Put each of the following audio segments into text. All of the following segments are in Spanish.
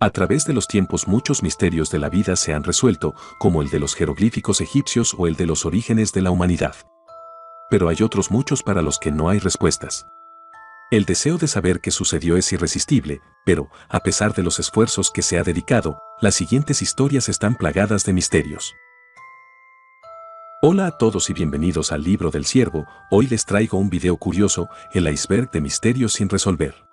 A través de los tiempos muchos misterios de la vida se han resuelto, como el de los jeroglíficos egipcios o el de los orígenes de la humanidad. Pero hay otros muchos para los que no hay respuestas. El deseo de saber qué sucedió es irresistible, pero, a pesar de los esfuerzos que se ha dedicado, las siguientes historias están plagadas de misterios. Hola a todos y bienvenidos al Libro del Ciervo. Hoy les traigo un video curioso, el iceberg de misterios sin resolver.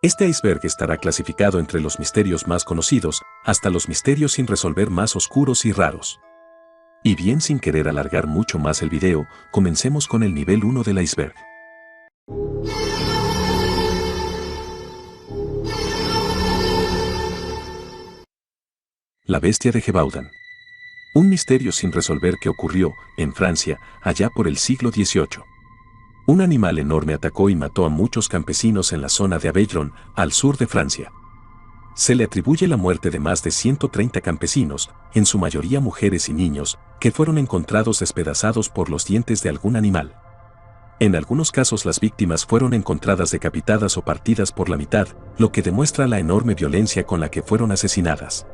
Este iceberg estará clasificado entre los misterios más conocidos, hasta los misterios sin resolver más oscuros y raros. Y bien, sin querer alargar mucho más el video, comencemos con el nivel 1 del iceberg. La bestia de Gévaudan. Un misterio sin resolver que ocurrió, en Francia, allá por el siglo XVIII. Un animal enorme atacó y mató a muchos campesinos en la zona de Aveyron, al sur de Francia. Se le atribuye la muerte de más de 130 campesinos, en su mayoría mujeres y niños, que fueron encontrados despedazados por los dientes de algún animal. En algunos casos las víctimas fueron encontradas decapitadas o partidas por la mitad, lo que demuestra la enorme violencia con la que fueron asesinadas.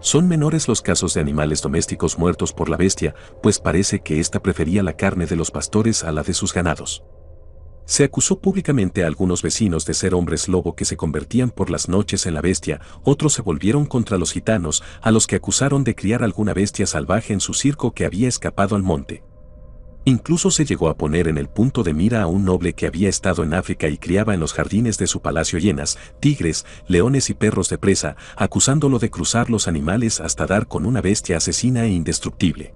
Son menores los casos de animales domésticos muertos por la bestia, pues parece que ésta prefería la carne de los pastores a la de sus ganados. Se acusó públicamente a algunos vecinos de ser hombres lobo que se convertían por las noches en la bestia, otros se volvieron contra los gitanos, a los que acusaron de criar alguna bestia salvaje en su circo que había escapado al monte. Incluso se llegó a poner en el punto de mira a un noble que había estado en África y criaba en los jardines de su palacio hienas, tigres, leones y perros de presa, acusándolo de cruzar los animales hasta dar con una bestia asesina e indestructible.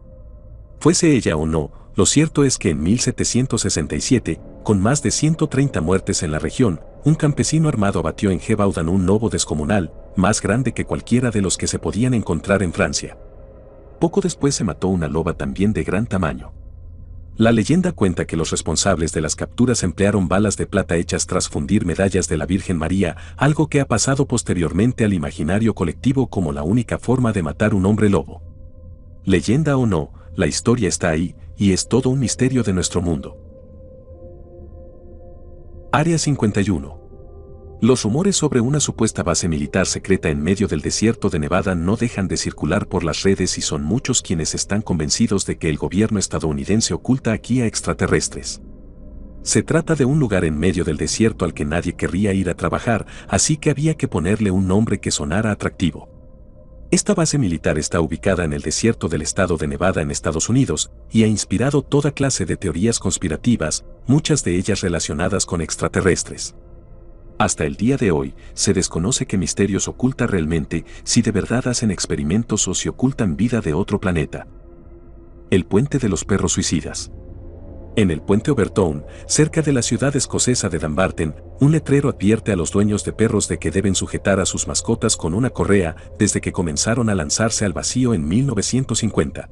Fuese ella o no, lo cierto es que en 1767, con más de 130 muertes en la región, un campesino armado abatió en Gévaudan un lobo descomunal, más grande que cualquiera de los que se podían encontrar en Francia. Poco después se mató una loba también de gran tamaño. La leyenda cuenta que los responsables de las capturas emplearon balas de plata hechas tras fundir medallas de la Virgen María, algo que ha pasado posteriormente al imaginario colectivo como la única forma de matar un hombre lobo. Leyenda o no, la historia está ahí, y es todo un misterio de nuestro mundo. Área 51. Los rumores sobre una supuesta base militar secreta en medio del desierto de Nevada no dejan de circular por las redes y son muchos quienes están convencidos de que el gobierno estadounidense oculta aquí a extraterrestres. Se trata de un lugar en medio del desierto al que nadie querría ir a trabajar, así que había que ponerle un nombre que sonara atractivo. Esta base militar está ubicada en el desierto del estado de Nevada en Estados Unidos y ha inspirado toda clase de teorías conspirativas, muchas de ellas relacionadas con extraterrestres. Hasta el día de hoy, se desconoce qué misterios oculta realmente, si de verdad hacen experimentos o si ocultan vida de otro planeta. El puente de los perros suicidas. En el puente Overtoun, cerca de la ciudad escocesa de Dumbarton, un letrero advierte a los dueños de perros de que deben sujetar a sus mascotas con una correa desde que comenzaron a lanzarse al vacío en 1950.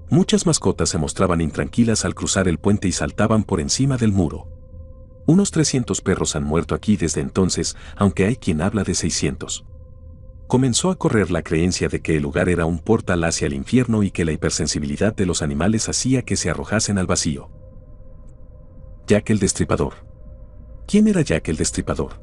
Muchas mascotas se mostraban intranquilas al cruzar el puente y saltaban por encima del muro. Unos 300 perros han muerto aquí desde entonces, aunque hay quien habla de 600. Comenzó a correr la creencia de que el lugar era un portal hacia el infierno y que la hipersensibilidad de los animales hacía que se arrojasen al vacío. Jack el Destripador. ¿Quién era Jack el Destripador?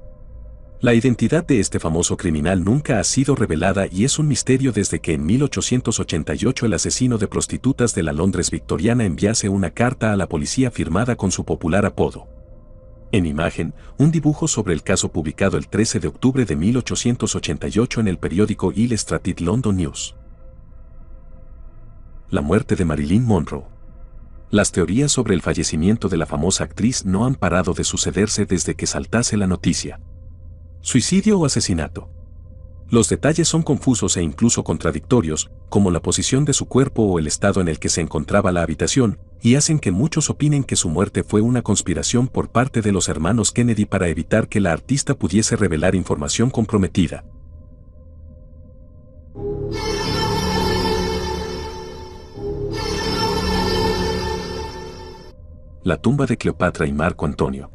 La identidad de este famoso criminal nunca ha sido revelada y es un misterio desde que en 1888 el asesino de prostitutas de la Londres victoriana enviase una carta a la policía firmada con su popular apodo. En imagen, un dibujo sobre el caso publicado el 13 de octubre de 1888 en el periódico Illustrated London News. La muerte de Marilyn Monroe. Las teorías sobre el fallecimiento de la famosa actriz no han parado de sucederse desde que saltase la noticia. ¿Suicidio o asesinato? Los detalles son confusos e incluso contradictorios, como la posición de su cuerpo o el estado en el que se encontraba la habitación, y hacen que muchos opinen que su muerte fue una conspiración por parte de los hermanos Kennedy para evitar que la artista pudiese revelar información comprometida. La tumba de Cleopatra y Marco Antonio.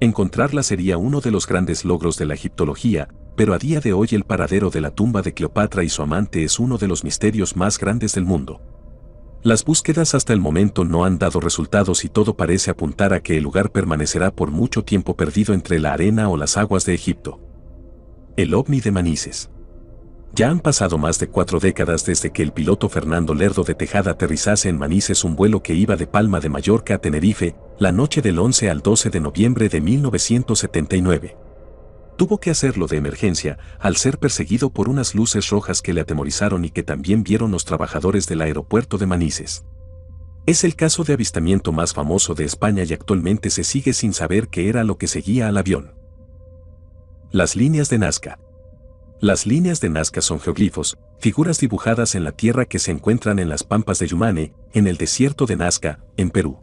Encontrarla sería uno de los grandes logros de la egiptología, pero a día de hoy el paradero de la tumba de Cleopatra y su amante es uno de los misterios más grandes del mundo. Las búsquedas hasta el momento no han dado resultados y todo parece apuntar a que el lugar permanecerá por mucho tiempo perdido entre la arena o las aguas de Egipto. El ovni de Manises. Ya han pasado más de 4 décadas desde que el piloto Fernando Lerdo de Tejada aterrizase en Manises un vuelo que iba de Palma de Mallorca a Tenerife, la noche del 11 al 12 de noviembre de 1979. Tuvo que hacerlo de emergencia, al ser perseguido por unas luces rojas que le atemorizaron y que también vieron los trabajadores del aeropuerto de Manises. Es el caso de avistamiento más famoso de España y actualmente se sigue sin saber qué era lo que seguía al avión. Las líneas de Nazca. Las líneas de Nazca son geoglifos, figuras dibujadas en la tierra que se encuentran en las pampas de Yumane, en el desierto de Nazca, en Perú.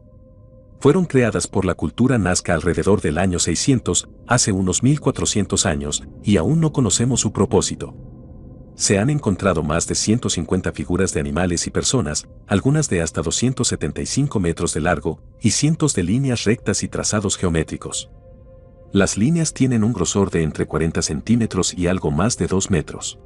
Fueron creadas por la cultura nazca alrededor del año 600, hace unos 1400 años, y aún no conocemos su propósito. Se han encontrado más de 150 figuras de animales y personas, algunas de hasta 275 metros de largo, y cientos de líneas rectas y trazados geométricos. Las líneas tienen un grosor de entre 40 centímetros y algo más de 2 metros.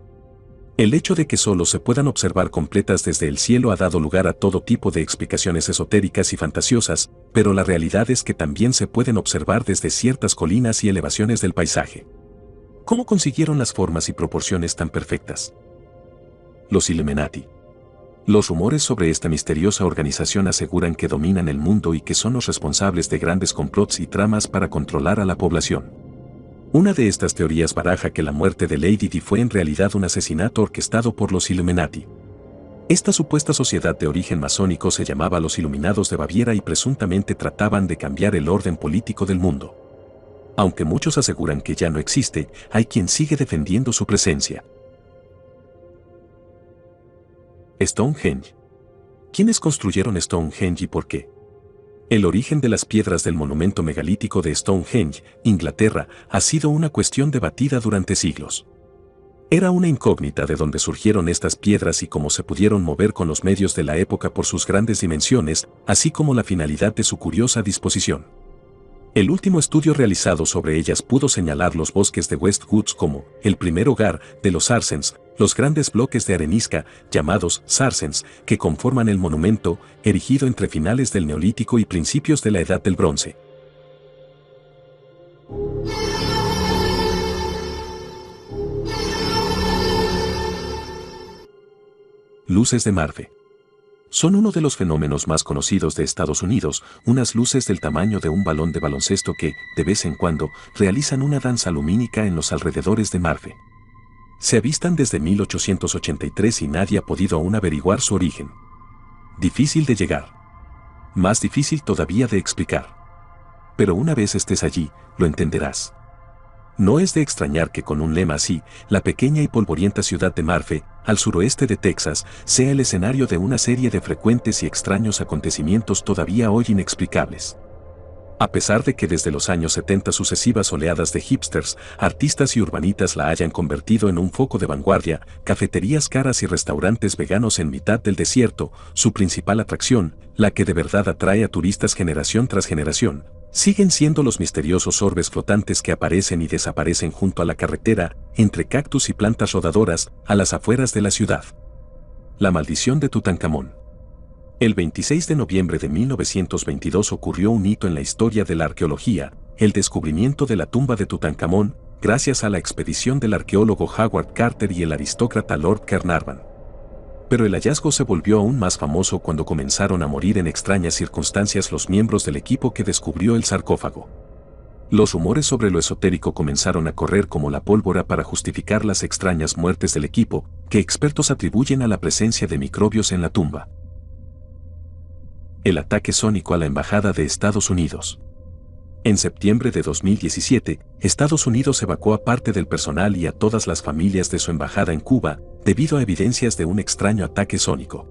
El hecho de que solo se puedan observar completas desde el cielo ha dado lugar a todo tipo de explicaciones esotéricas y fantasiosas, pero la realidad es que también se pueden observar desde ciertas colinas y elevaciones del paisaje. ¿Cómo consiguieron las formas y proporciones tan perfectas? Los Illuminati. Los rumores sobre esta misteriosa organización aseguran que dominan el mundo y que son los responsables de grandes complots y tramas para controlar a la población. Una de estas teorías baraja que la muerte de Lady Di fue en realidad un asesinato orquestado por los Illuminati. Esta supuesta sociedad de origen masónico se llamaba los Iluminados de Baviera y presuntamente trataban de cambiar el orden político del mundo. Aunque muchos aseguran que ya no existe, hay quien sigue defendiendo su presencia. Stonehenge. ¿Quiénes construyeron Stonehenge y por qué? El origen de las piedras del monumento megalítico de Stonehenge, Inglaterra, ha sido una cuestión debatida durante siglos. Era una incógnita de dónde surgieron estas piedras y cómo se pudieron mover con los medios de la época por sus grandes dimensiones, así como la finalidad de su curiosa disposición. El último estudio realizado sobre ellas pudo señalar los bosques de West Woods como el primer hogar de los Sarsens, los grandes bloques de arenisca, llamados Sarsens, que conforman el monumento, erigido entre finales del Neolítico y principios de la Edad del Bronce. Luces de Marfe. Son uno de los fenómenos más conocidos de Estados Unidos, unas luces del tamaño de un balón de baloncesto que, de vez en cuando, realizan una danza lumínica en los alrededores de Marfe. Se avistan desde 1883 y nadie ha podido aún averiguar su origen. Difícil de llegar. Más difícil todavía de explicar. Pero una vez estés allí, lo entenderás. No es de extrañar que con un lema así, la pequeña y polvorienta ciudad de Marfe, al suroeste de Texas, sea el escenario de una serie de frecuentes y extraños acontecimientos todavía hoy inexplicables. A pesar de que desde los años 70 sucesivas oleadas de hipsters, artistas y urbanitas la hayan convertido en un foco de vanguardia, cafeterías caras y restaurantes veganos en mitad del desierto, su principal atracción, la que de verdad atrae a turistas generación tras generación, siguen siendo los misteriosos orbes flotantes que aparecen y desaparecen junto a la carretera, entre cactus y plantas rodadoras, a las afueras de la ciudad. La maldición de Tutankamón. El 26 de noviembre de 1922 ocurrió un hito en la historia de la arqueología, el descubrimiento de la tumba de Tutankamón, gracias a la expedición del arqueólogo Howard Carter y el aristócrata Lord Carnarvon. Pero el hallazgo se volvió aún más famoso cuando comenzaron a morir en extrañas circunstancias los miembros del equipo que descubrió el sarcófago. Los rumores sobre lo esotérico comenzaron a correr como la pólvora para justificar las extrañas muertes del equipo, que expertos atribuyen a la presencia de microbios en la tumba. El ataque sónico a la Embajada de Estados Unidos. En septiembre de 2017, Estados Unidos evacuó a parte del personal y a todas las familias de su embajada en Cuba, debido a evidencias de un extraño ataque sónico.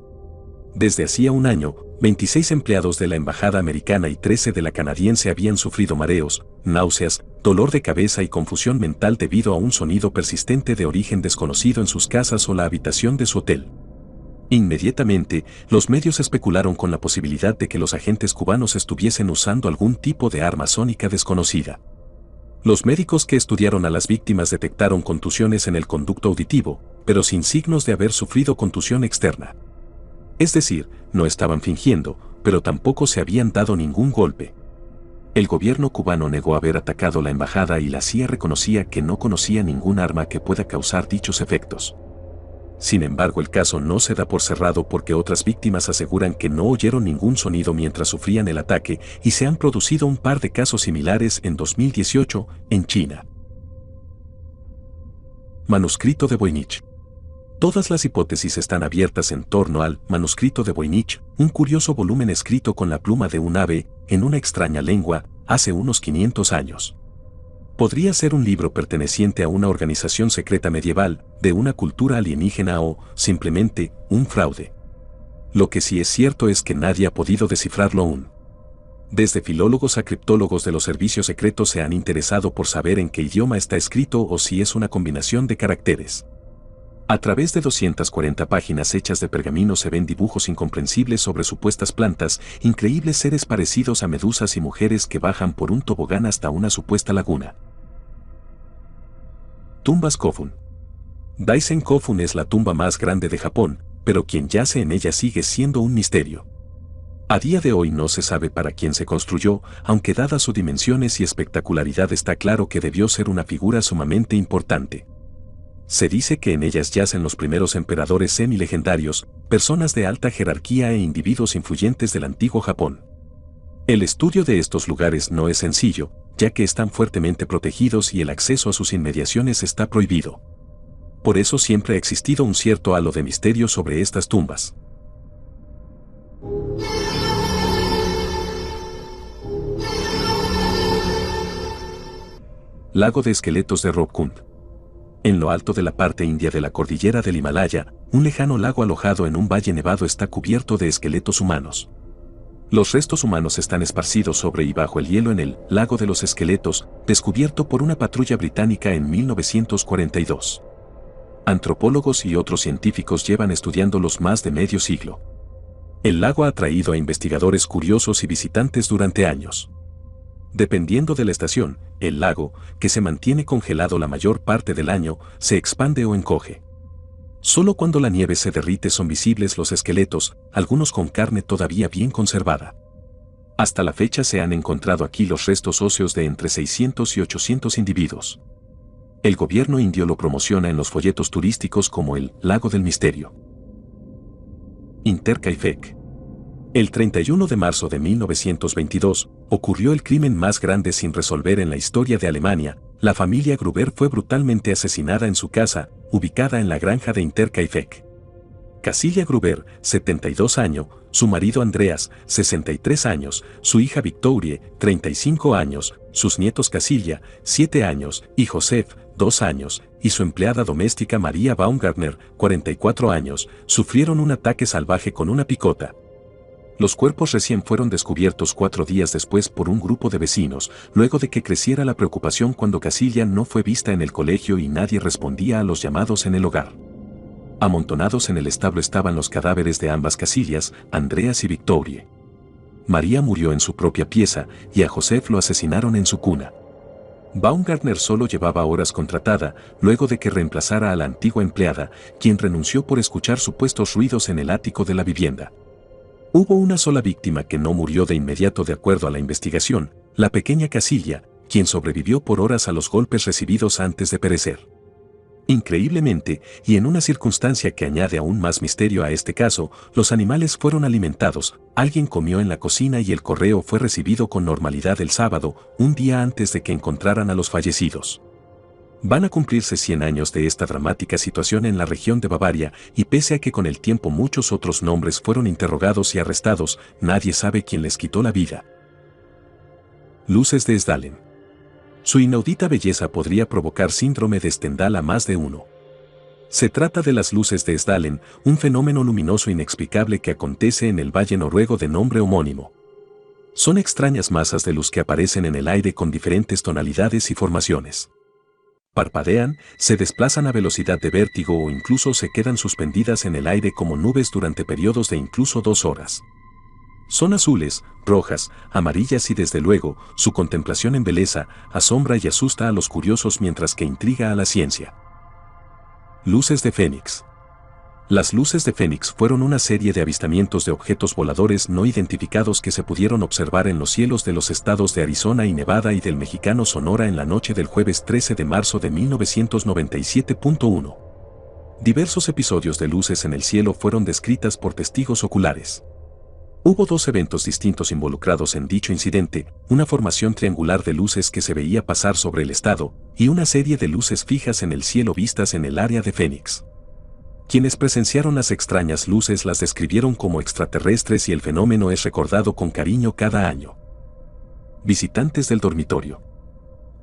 Desde hacía un año, 26 empleados de la embajada americana y 13 de la canadiense habían sufrido mareos, náuseas, dolor de cabeza y confusión mental debido a un sonido persistente de origen desconocido en sus casas o la habitación de su hotel. Inmediatamente, los medios especularon con la posibilidad de que los agentes cubanos estuviesen usando algún tipo de arma sónica desconocida. Los médicos que estudiaron a las víctimas detectaron contusiones en el conducto auditivo, pero sin signos de haber sufrido contusión externa. Es decir, no estaban fingiendo, pero tampoco se habían dado ningún golpe. El gobierno cubano negó haber atacado la embajada y la CIA reconocía que no conocía ningún arma que pueda causar dichos efectos. Sin embargo, el caso no se da por cerrado porque otras víctimas aseguran que no oyeron ningún sonido mientras sufrían el ataque y se han producido un par de casos similares en 2018 en China. Manuscrito de Voynich. Todas las hipótesis están abiertas en torno al manuscrito de Voynich, un curioso volumen escrito con la pluma de un ave, en una extraña lengua, hace unos 500 años. Podría ser un libro perteneciente a una organización secreta medieval, de una cultura alienígena o, simplemente, un fraude. Lo que sí es cierto es que nadie ha podido descifrarlo aún. Desde filólogos a criptólogos de los servicios secretos se han interesado por saber en qué idioma está escrito o si es una combinación de caracteres. A través de 240 páginas hechas de pergamino se ven dibujos incomprensibles sobre supuestas plantas, increíbles seres parecidos a medusas y mujeres que bajan por un tobogán hasta una supuesta laguna. Tumbas Kofun. Daisen Kofun es la tumba más grande de Japón, pero quien yace en ella sigue siendo un misterio. A día de hoy no se sabe para quién se construyó, aunque dadas sus dimensiones y espectacularidad está claro que debió ser una figura sumamente importante. Se dice que en ellas yacen los primeros emperadores semi-legendarios, personas de alta jerarquía e individuos influyentes del antiguo Japón. El estudio de estos lugares no es sencillo, ya que están fuertemente protegidos y el acceso a sus inmediaciones está prohibido. Por eso siempre ha existido un cierto halo de misterio sobre estas tumbas. Lago de esqueletos de Robkund. En lo alto de la parte india de la cordillera del Himalaya, un lejano lago alojado en un valle nevado está cubierto de esqueletos humanos. Los restos humanos están esparcidos sobre y bajo el hielo en el Lago de los Esqueletos, descubierto por una patrulla británica en 1942. Antropólogos y otros científicos llevan estudiándolos más de medio siglo. El lago ha atraído a investigadores curiosos y visitantes durante años. Dependiendo de la estación, el lago, que se mantiene congelado la mayor parte del año, se expande o encoge. Solo cuando la nieve se derrite son visibles los esqueletos, algunos con carne todavía bien conservada. Hasta la fecha se han encontrado aquí los restos óseos de entre 600 y 800 individuos. El gobierno indio lo promociona en los folletos turísticos como el Lago del Misterio. Interkaifeck. El 31 de marzo de 1922, ocurrió el crimen más grande sin resolver en la historia de Alemania. La familia Gruber fue brutalmente asesinada en su casa, ubicada en la granja de Interkaifeck. Casilda Gruber, 72 años, su marido Andreas, 63 años, su hija Victorie, 35 años, sus nietos Casilda, 7 años, y Joseph, 2 años, y su empleada doméstica María Baumgartner, 44 años, sufrieron un ataque salvaje con una picota. Los cuerpos recién fueron descubiertos 4 días después por un grupo de vecinos, luego de que creciera la preocupación cuando Casilda no fue vista en el colegio y nadie respondía a los llamados en el hogar. Amontonados en el establo estaban los cadáveres de ambas Casillas, Andreas y Victorie. María murió en su propia pieza y a Joseph lo asesinaron en su cuna. Baumgartner solo llevaba horas contratada, luego de que reemplazara a la antigua empleada, quien renunció por escuchar supuestos ruidos en el ático de la vivienda. Hubo una sola víctima que no murió de inmediato de acuerdo a la investigación, la pequeña Casilda, quien sobrevivió por horas a los golpes recibidos antes de perecer. Increíblemente, y en una circunstancia que añade aún más misterio a este caso, los animales fueron alimentados, alguien comió en la cocina y el correo fue recibido con normalidad el sábado, un día antes de que encontraran a los fallecidos. Van a cumplirse 100 años de esta dramática situación en la región de Bavaria, y pese a que con el tiempo muchos otros nombres fueron interrogados y arrestados, nadie sabe quién les quitó la vida. Luces de Sdalen. Su inaudita belleza podría provocar síndrome de Stendhal a más de uno. Se trata de las luces de Sdalen, un fenómeno luminoso inexplicable que acontece en el valle noruego de nombre homónimo. Son extrañas masas de luz que aparecen en el aire con diferentes tonalidades y formaciones. Parpadean, se desplazan a velocidad de vértigo o incluso se quedan suspendidas en el aire como nubes durante periodos de incluso 2 horas. Son azules, rojas, amarillas y desde luego, su contemplación embeleza, asombra y asusta a los curiosos mientras que intriga a la ciencia. Luces de Fénix. Las luces de Fénix fueron una serie de avistamientos de objetos voladores no identificados que se pudieron observar en los cielos de los estados de Arizona y Nevada y del mexicano Sonora en la noche del jueves 13 de marzo de 1997.1. Diversos episodios de luces en el cielo fueron descritas por testigos oculares. Hubo 2 eventos distintos involucrados en dicho incidente, una formación triangular de luces que se veía pasar sobre el estado, y una serie de luces fijas en el cielo vistas en el área de Phoenix. Quienes presenciaron las extrañas luces las describieron como extraterrestres y el fenómeno es recordado con cariño cada año. Visitantes del dormitorio.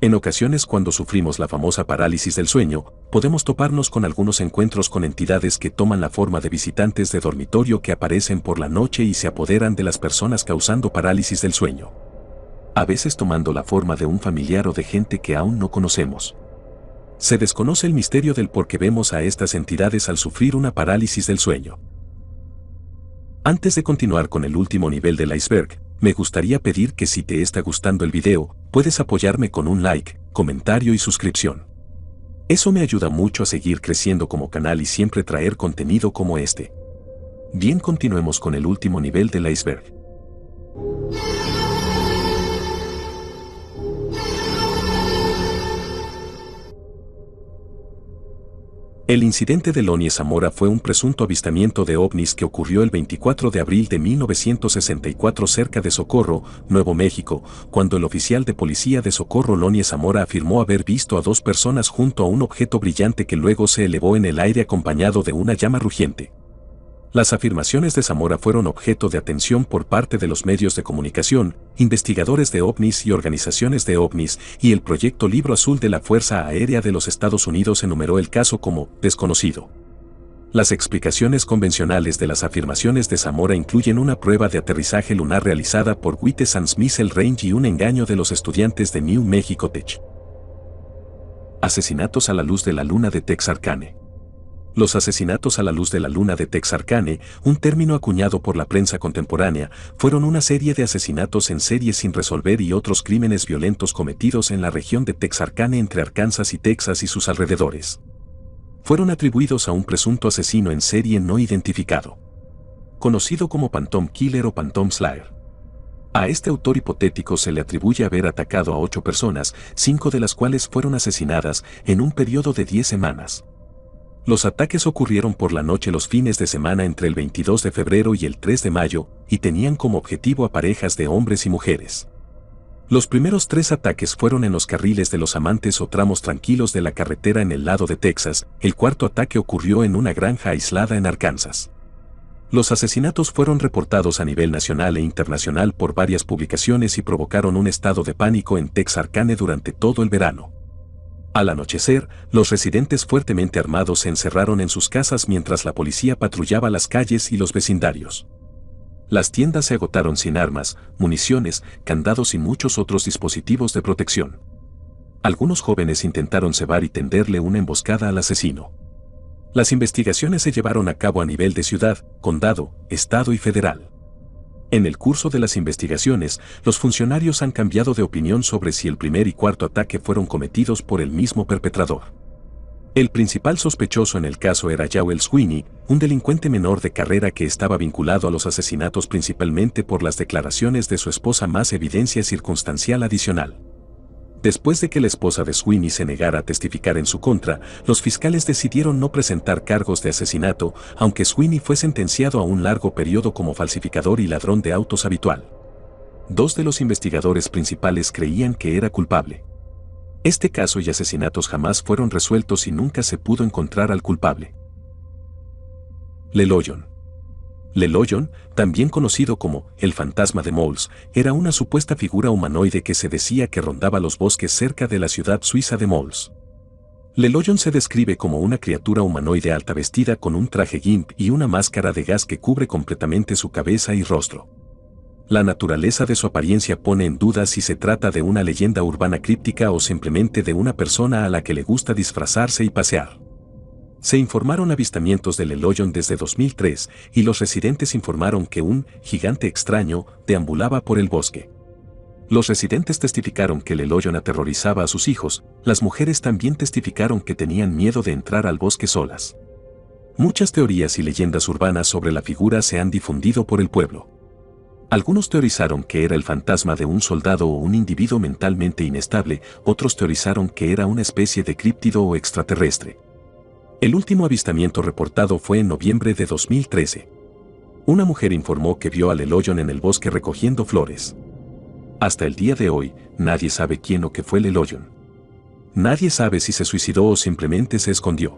En ocasiones cuando sufrimos la famosa parálisis del sueño, podemos toparnos con algunos encuentros con entidades que toman la forma de visitantes de dormitorio que aparecen por la noche y se apoderan de las personas causando parálisis del sueño. A veces tomando la forma de un familiar o de gente que aún no conocemos. Se desconoce el misterio del por qué vemos a estas entidades al sufrir una parálisis del sueño. Antes de continuar con el último nivel del iceberg, me gustaría pedir que si te está gustando el video, puedes apoyarme con un like, comentario y suscripción. Eso me ayuda mucho a seguir creciendo como canal y siempre traer contenido como este. Bien, continuemos con el último nivel del iceberg. El incidente de Lonnie Zamora fue un presunto avistamiento de ovnis que ocurrió el 24 de abril de 1964 cerca de Socorro, Nuevo México, cuando el oficial de policía de Socorro Lonnie Zamora afirmó haber visto a 2 personas junto a un objeto brillante que luego se elevó en el aire acompañado de una llama rugiente. Las afirmaciones de Zamora fueron objeto de atención por parte de los medios de comunicación, investigadores de ovnis y organizaciones de ovnis, y el proyecto Libro Azul de la Fuerza Aérea de los Estados Unidos enumeró el caso como desconocido. Las explicaciones convencionales de las afirmaciones de Zamora incluyen una prueba de aterrizaje lunar realizada por White-Sands Missile Range y un engaño de los estudiantes de New Mexico Tech. Asesinatos a la luz de la luna de Texarkana. Los asesinatos a la luz de la luna de Texarkana, un término acuñado por la prensa contemporánea, fueron una serie de asesinatos en serie sin resolver y otros crímenes violentos cometidos en la región de Texarkana entre Arkansas y Texas y sus alrededores. Fueron atribuidos a un presunto asesino en serie no identificado, conocido como Phantom Killer o Phantom Slayer. A este autor hipotético se le atribuye haber atacado a 8 personas, 5 de las cuales fueron asesinadas en un periodo de 10 semanas. Los ataques ocurrieron por la noche los fines de semana entre el 22 de febrero y el 3 de mayo, y tenían como objetivo a parejas de hombres y mujeres. Los primeros 3 ataques fueron en los carriles de los amantes o tramos tranquilos de la carretera en el lado de Texas, el cuarto ataque ocurrió en una granja aislada en Arkansas. Los asesinatos fueron reportados a nivel nacional e internacional por varias publicaciones y provocaron un estado de pánico en Texarkana durante todo el verano. Al anochecer, los residentes fuertemente armados se encerraron en sus casas mientras la policía patrullaba las calles y los vecindarios. Las tiendas se agotaron sin armas, municiones, candados y muchos otros dispositivos de protección. Algunos jóvenes intentaron cebar y tenderle una emboscada al asesino. Las investigaciones se llevaron a cabo a nivel de ciudad, condado, estado y federal. En el curso de las investigaciones, los funcionarios han cambiado de opinión sobre si el primer y cuarto ataque fueron cometidos por el mismo perpetrador. El principal sospechoso en el caso era Joel Sweeney, un delincuente menor de carrera que estaba vinculado a los asesinatos principalmente por las declaraciones de su esposa más evidencia circunstancial adicional. Después de que la esposa de Sweeney se negara a testificar en su contra, los fiscales decidieron no presentar cargos de asesinato, aunque Sweeney fue sentenciado a un largo periodo como falsificador y ladrón de autos habitual. 2 de los investigadores principales creían que era culpable. Este caso y asesinatos jamás fueron resueltos y nunca se pudo encontrar al culpable. LeLoyon. LeLoyon, también conocido como el fantasma de Moles, era una supuesta figura humanoide que se decía que rondaba los bosques cerca de la ciudad suiza de Moles. LeLoyon se describe como una criatura humanoide alta vestida con un traje gimp y una máscara de gas que cubre completamente su cabeza y rostro. La naturaleza de su apariencia pone en duda si se trata de una leyenda urbana críptica o simplemente de una persona a la que le gusta disfrazarse y pasear. Se informaron avistamientos de LeLoyon desde 2003 y los residentes informaron que un gigante extraño deambulaba por el bosque. Los residentes testificaron que LeLoyon aterrorizaba a sus hijos, las mujeres también testificaron que tenían miedo de entrar al bosque solas. Muchas teorías y leyendas urbanas sobre la figura se han difundido por el pueblo. Algunos teorizaron que era el fantasma de un soldado o un individuo mentalmente inestable, otros teorizaron que era una especie de críptido o extraterrestre. El último avistamiento reportado fue en noviembre de 2013. Una mujer informó que vio al Leloyon en el bosque recogiendo flores. Hasta el día de hoy, nadie sabe quién o qué fue el Leloyon. Nadie sabe si se suicidó o simplemente se escondió.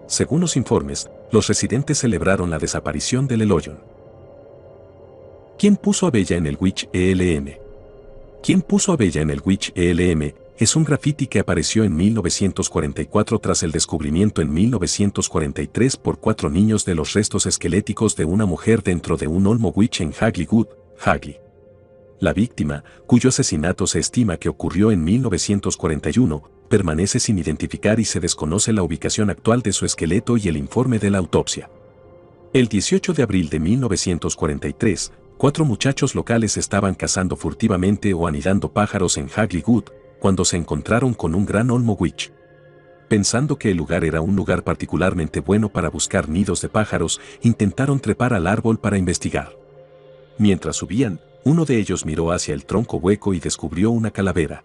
Según los informes, los residentes celebraron la desaparición del Leloyon. ¿Quién puso a Bella en el Witch ELM? ¿Quién puso a Bella en el Witch ELM? Es un graffiti que apareció en 1944 tras el descubrimiento en 1943 por 4 niños de los restos esqueléticos de una mujer dentro de un olmo witch en Hagley Wood, Hagley. La víctima, cuyo asesinato se estima que ocurrió en 1941, permanece sin identificar y se desconoce la ubicación actual de su esqueleto y el informe de la autopsia. El 18 de abril de 1943, 4 muchachos locales estaban cazando furtivamente o anidando pájaros en Hagley Wood, cuando se encontraron con un gran olmo witch. Pensando que el lugar era un lugar particularmente bueno para buscar nidos de pájaros, intentaron trepar al árbol para investigar. Mientras subían, uno de ellos miró hacia el tronco hueco y descubrió una calavera.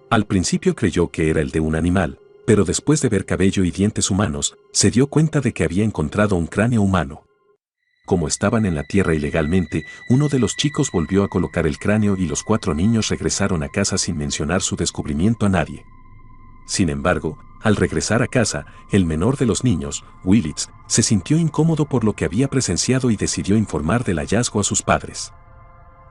Al principio creyó que era el de un animal, pero después de ver cabello y dientes humanos, se dio cuenta de que había encontrado un cráneo humano. Como estaban en la tierra ilegalmente, uno de los chicos volvió a colocar el cráneo y los 4 niños regresaron a casa sin mencionar su descubrimiento a nadie. Sin embargo, al regresar a casa, el menor de los niños, Willits, se sintió incómodo por lo que había presenciado y decidió informar del hallazgo a sus padres.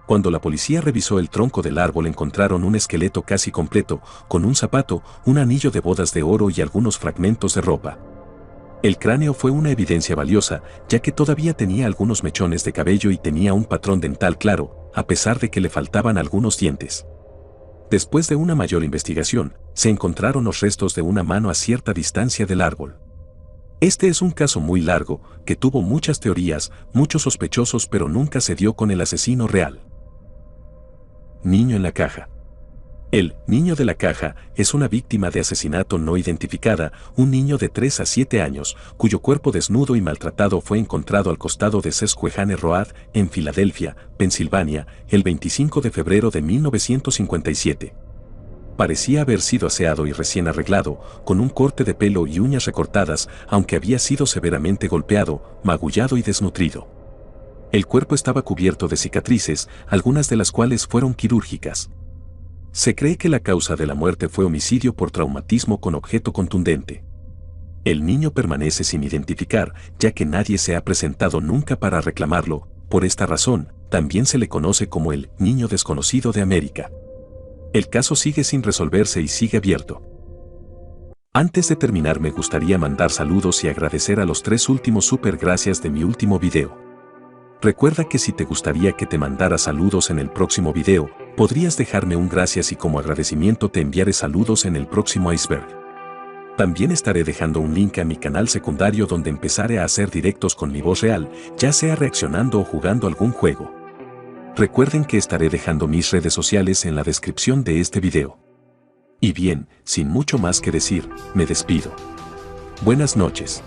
Cuando la policía revisó el tronco del árbol encontraron un esqueleto casi completo, con un zapato, un anillo de bodas de oro y algunos fragmentos de ropa. El cráneo fue una evidencia valiosa, ya que todavía tenía algunos mechones de cabello y tenía un patrón dental claro, a pesar de que le faltaban algunos dientes. Después de una mayor investigación, se encontraron los restos de una mano a cierta distancia del árbol. Este es un caso muy largo, que tuvo muchas teorías, muchos sospechosos, pero nunca se dio con el asesino real. Niño en la caja. El niño de la caja es una víctima de asesinato no identificada, un niño de 3 a 7 años, cuyo cuerpo desnudo y maltratado fue encontrado al costado de Susquehanna Road, en Filadelfia, Pensilvania, el 25 de febrero de 1957. Parecía haber sido aseado y recién arreglado, con un corte de pelo y uñas recortadas, aunque había sido severamente golpeado, magullado y desnutrido. El cuerpo estaba cubierto de cicatrices, algunas de las cuales fueron quirúrgicas. Se cree que la causa de la muerte fue homicidio por traumatismo con objeto contundente. El niño permanece sin identificar, ya que nadie se ha presentado nunca para reclamarlo. Por esta razón, también se le conoce como el niño desconocido de América. El caso sigue sin resolverse y sigue abierto. Antes de terminar, me gustaría mandar saludos y agradecer a los 3 últimos super gracias de mi último video. Recuerda que si te gustaría que te mandara saludos en el próximo video, podrías dejarme un gracias y como agradecimiento te enviaré saludos en el próximo iceberg. También estaré dejando un link a mi canal secundario donde empezaré a hacer directos con mi voz real, ya sea reaccionando o jugando algún juego. Recuerden que estaré dejando mis redes sociales en la descripción de este video. Y bien, sin mucho más que decir, me despido. Buenas noches.